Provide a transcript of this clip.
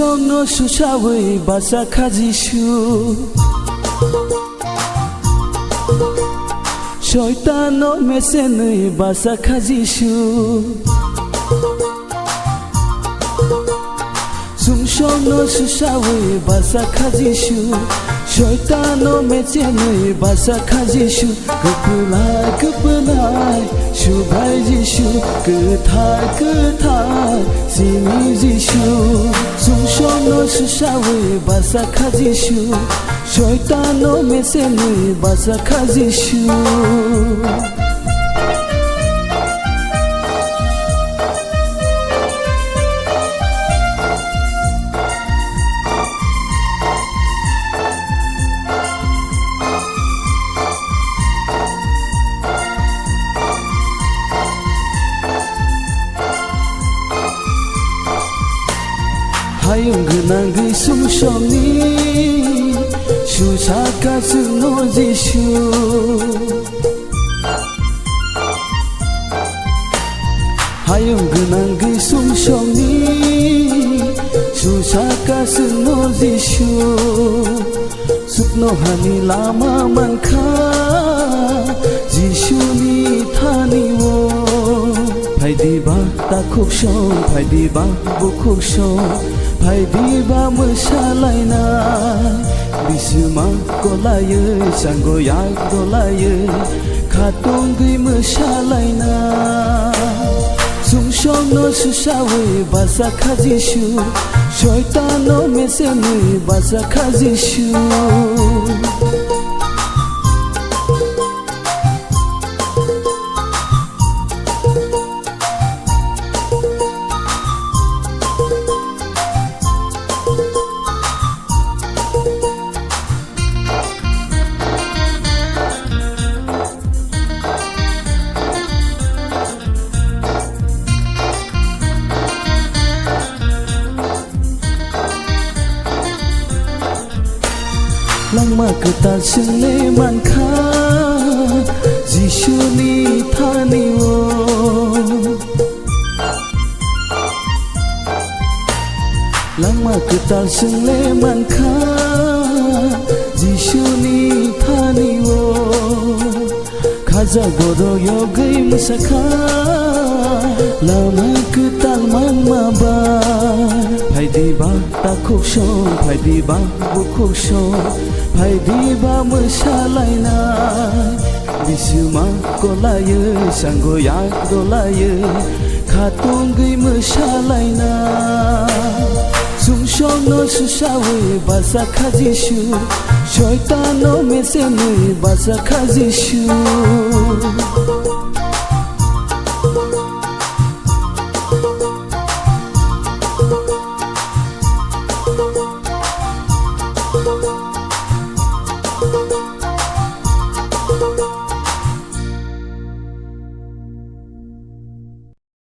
Sungshono sushawe basa khajishu Shoitano mesene basa khajishu Sungshono sushawe basa khajishu Shoitano mesene basa khajishu Kepulai Shubhai Jishu Ketai Sini Jishu Sungshono sushawe basa khajishu Shoitano mesene basa khajishu Hayung genang sungsoni Shusaka suno jishu Hayung genang sungsoni Shusaka suno jishu Sukno hani lama manka Jishu ni thani wo Phaidiba ta khokshong phaidiba bu khokshong Phaidiba msalaina bisuma kolaye sangoya dolaye khatongi msalaina Sungshono sushawe basa khajishu Shoitano mesene basa khajishu Langma ketal sele manka Jishu ni thani wo Langma ketal sele manka Jishu ni thani wo Khaja goro yogai musaka Lama ketal mangma ba Phaidiba ta khokshong phaidiba bu khokshong Phaidiba msalaina bisuma kolaye sangoya dolaye khatongi msalaina Sungshono sushawe basa khajishu Shoitano mesene basa khajishu